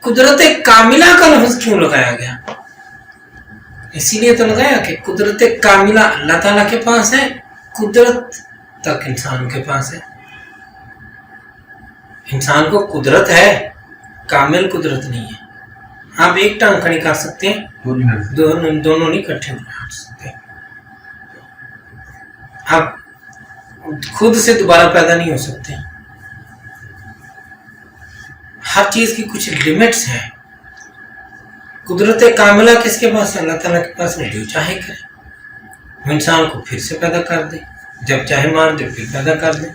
कुदरत कामिला का लफ्ज क्यों लगाया गया? इसीलिए तो लगाया कि कुदरत कामिला अल्लाह ताला के पास है, कुदरत तक इंसान के पास है। इंसान को कुदरत है, कामिल कुदरत नहीं है। आप एक टांग खड़ी कर सकते हैं, दोनों नहीं इकट्ठे कर सकते। आप खुद से दोबारा पैदा नहीं हो सकते। हर चीज की कुछ लिमिट्स है। कुदरत कामिला किसके पास है? अल्लाह ताला के पास है। जो चाहे करे, वो इंसान को फिर से पैदा कर दे, जब चाहे मार दे फिर पैदा कर दे,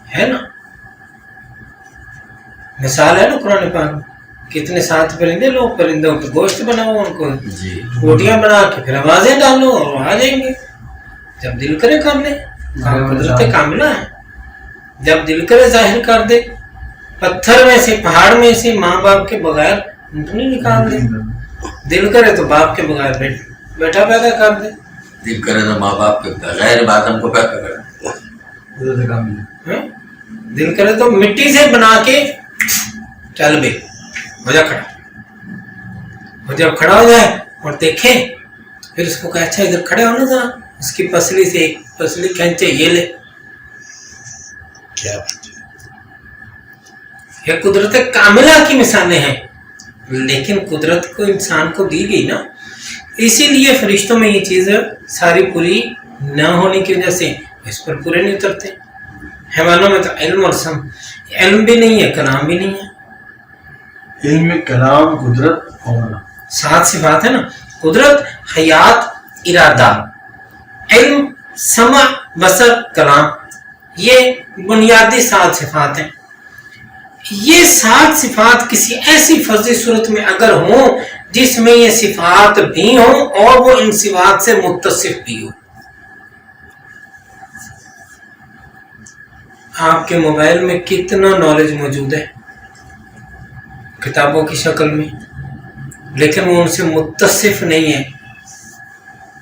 है ना। मिसाल है ना कुरान पाक में, कितने साथ परिंदे, लोग परिंदों को गोश्त बनाओ, उनको रोटियां बना के फिर आवाजें डालो और आ जाएंगे, जब दिल करे कर ले। कुदरत कामिला है, जब दिल करे जाहिर कर दे। पत्थर में से, पहाड़ में से माँ बाप के बगैर नहीं निकाल दे। दिल करे तो बाप के बगैर बेटा पैदा कर दे। दिल करे तो माँ बाप के बगैर आदम को पैदा कर दे। दिल करे तो मिट्टी से बना के चल बे, हो जा खड़ा। और जब खड़ा हो जाए और देखे, फिर उसको कहे अच्छा इधर खड़े हो ना जरा, उसकी पसली से एक पसली खींचे, ये ले। क्या बात है। ये कुदरत कामिला की मिसालें हैं, लेकिन कुदरत को इंसान को दी गई ना, इसीलिए फरिश्तों में ये चीज सारी पूरी न होने की वजह से इस पर पूरे नहीं उतरते। हैवानों में तो इल्म और सम, इल्म भी नहीं है, कलाम भी नहीं है। इल्म, कलाम, कुदरत और 7 सिफात है ना, कुदरत, हयात, इरादा, इल्म, समा, बसर, कलाम, ये बुनियादी 7 सिफात हैं। ये 7 सिफात किसी ऐसी फर्जी सूरत में अगर हो जिसमें ये सिफात भी हो और वो इन सिफात से मुत्तसिफ भी हो। आपके मोबाइल में कितना नॉलेज मौजूद है किताबों की शक्ल में, लेकिन वो उनसे मुत्तसिफ नहीं है,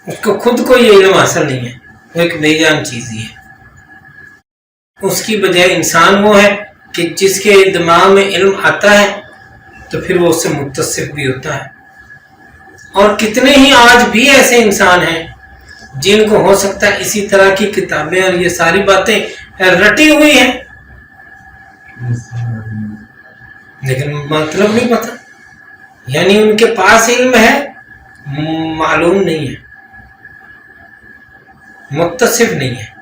उसको खुद को ये इल्म हासिल नहीं है, वो एक बेजान चीज ही है। उसकी बजाय इंसान वो है कि जिसके दिमाग में इल्म आता है तो फिर वो उससे मुत्तसिफ भी होता है। और कितने ही आज भी ऐसे इंसान हैं जिनको हो सकता है इसी तरह की किताबें और ये सारी बातें रटी हुई हैं, लेकिन मतलब नहीं पता, यानी उनके पास इल्म है, मालूम नहीं है, मुत्तसिफ नहीं है।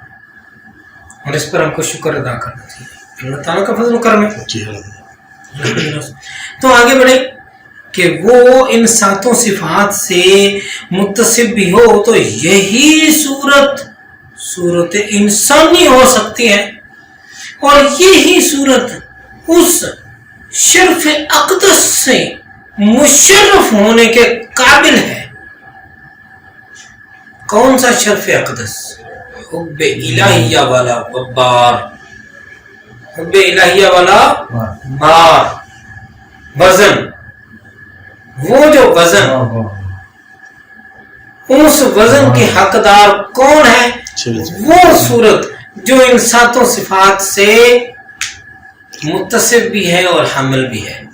और इस पर हमको शुक्र अदा करना चाहिए, अल्लाह ताला का फजल करम है। तो आगे बढ़े कि वो इन 7 सिफात से मुत्तसिफ भी हो तो यही सूरत इंसानी हो सकती है, और यही सूरत उस शर्फ अक़दस से मुशर्रफ होने के काबिल है। कौन सा शर्फ अक़दस? हुब्बे इलाहिया वाला बब्बार, हुब्बे इलाहिया वाला बार, वजन, वो जो वजन, उस वजन के हकदार कौन है? वो सूरत जो इन 7 सिफात से मुत्तसिफ भी है और हामिल भी है।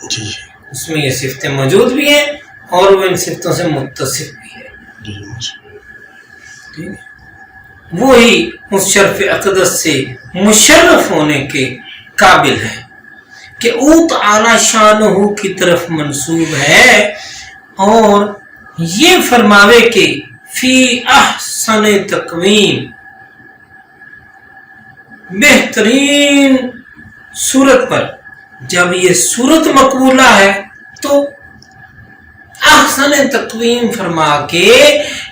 उसमें ये सिफतें मौजूद भी हैं और वो इन सिफतों से मुत्तसिफ भी है। ठीक है, वही उस शर्फ अक़दस से मुशर्रफ होने के काबिल है कि ऊत आला शानहू की तरफ मंसूब है, और ये फरमावे के फी अहसन तक़वीम, बेहतरीन सूरत पर। जब ये सूरत मकबूला है तो अहसन तक़वीम फरमा के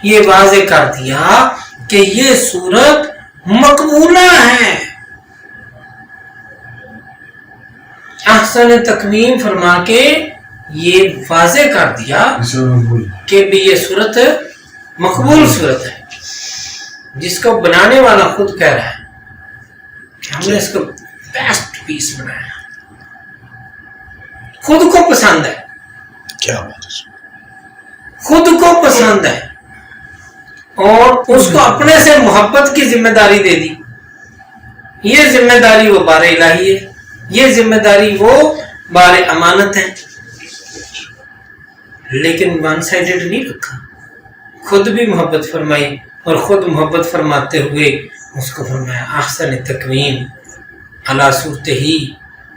ये वाज़े कर दिया कि ये सूरत मकबूला है। अहसन तक़वीम फरमा के ये वाज़े कर दिया कि भी ये सूरत मकबूल सूरत है, जिसको बनाने वाला खुद कह रहा है कि हमने इसको बेस्ट पीस बनाया, खुद को पसंद है। क्या बात है, खुद को पसंद है और उसको अपने से मोहब्बत की जिम्मेदारी दे दी। ये जिम्मेदारी वो बारे इलाही है, ये जिम्मेदारी वो بار امانت ہیں، لیکن ون سائڈڈ نہیں رکھا، خود بھی محبت فرمائی اور خود محبت فرماتے ہوئے اس کو فرمایا احسن تکوین علی صورت ہی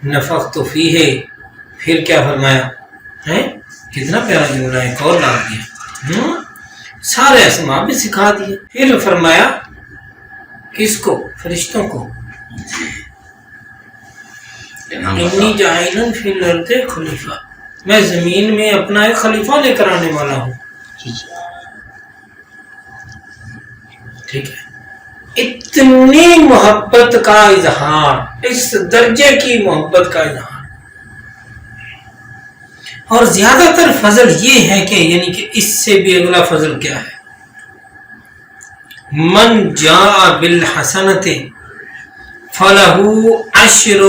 نفخت فیہ، پھر کیا فرمایا ہے، کتنا پیارا جملہ ایک اور ڈال دیا، سارے اسماء بھی سکھا دیے، پھر فرمایا کس کو، فرشتوں کو، انی جاعل فی الارض خلیفہ، میں زمین میں اپنا ایک خلیفہ لے کر آنے والا ہوں، ٹھیک ہے، اتنی محبت کا اظہار، اس درجے کی محبت کا اظہار، اور زیادہ تر فضل یہ ہے کہ یعنی کہ اس سے بھی اگلا فضل کیا ہے، من جاء بالحسنۃ فلہ عشر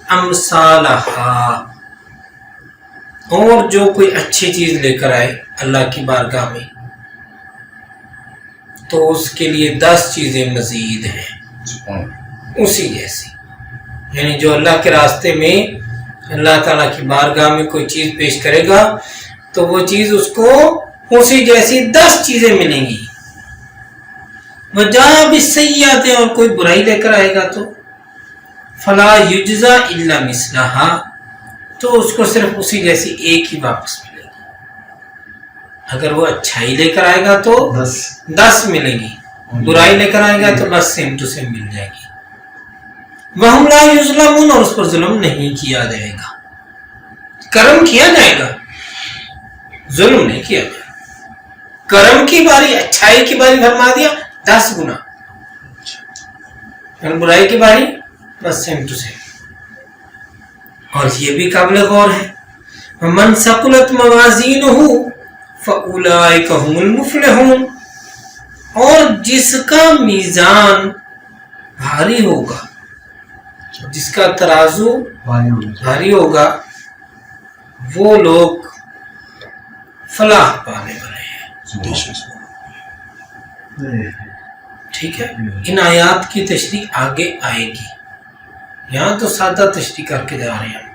امثالها، اور جو کوئی اچھی چیز لے کر آئے اللہ کی بارگاہ میں تو اس کے لیے 10 چیزیں مزید ہیں اسی جیسی، یعنی جو اللہ کے راستے میں اللہ تعالیٰ کی بارگاہ میں کوئی چیز پیش کرے گا تو وہ چیز اس کو اسی جیسی 10 چیزیں ملیں گی، وجاء بالسیئۃ، اور کوئی برائی لے کر آئے گا تو فلا یجزا الا مثلھا، تو اس کو صرف اسی جیسی ایک ہی واپس ملے گی، اگر وہ اچھائی لے کر آئے گا تو 10 ملے گی، برائی لے کر آئے گا تو بس سیم ٹو سیم مل جائے گی، وَهُمْ لَا يُظْلَمُونَ، اور اس پر ظلم نہیں کیا جائے گا، کرم کیا جائے گا، ظلم نہیں کیا جائے گا، کرم کی باری، اچھائی کی باری فرما دیا 10 گنا، اور برائی کی باری بس سیم ٹو سیم، اور یہ بھی قابل غور ہے، وَمَنْ ثَقُلَتْ مَوَازِينُهُ فَأُولَئِكَ هُمُ الْمُفْلِحُونَ، اور جس کا میزان بھاری ہوگا، جس کا ترازو بھاری ہوگا، وہ لوگ فلاح پانے والے ہیں، ٹھیک ہے، ان آیات کی تشریح آگے آئے گی، یہاں تو سادہ تشریح کر کے جا رہے ہیں۔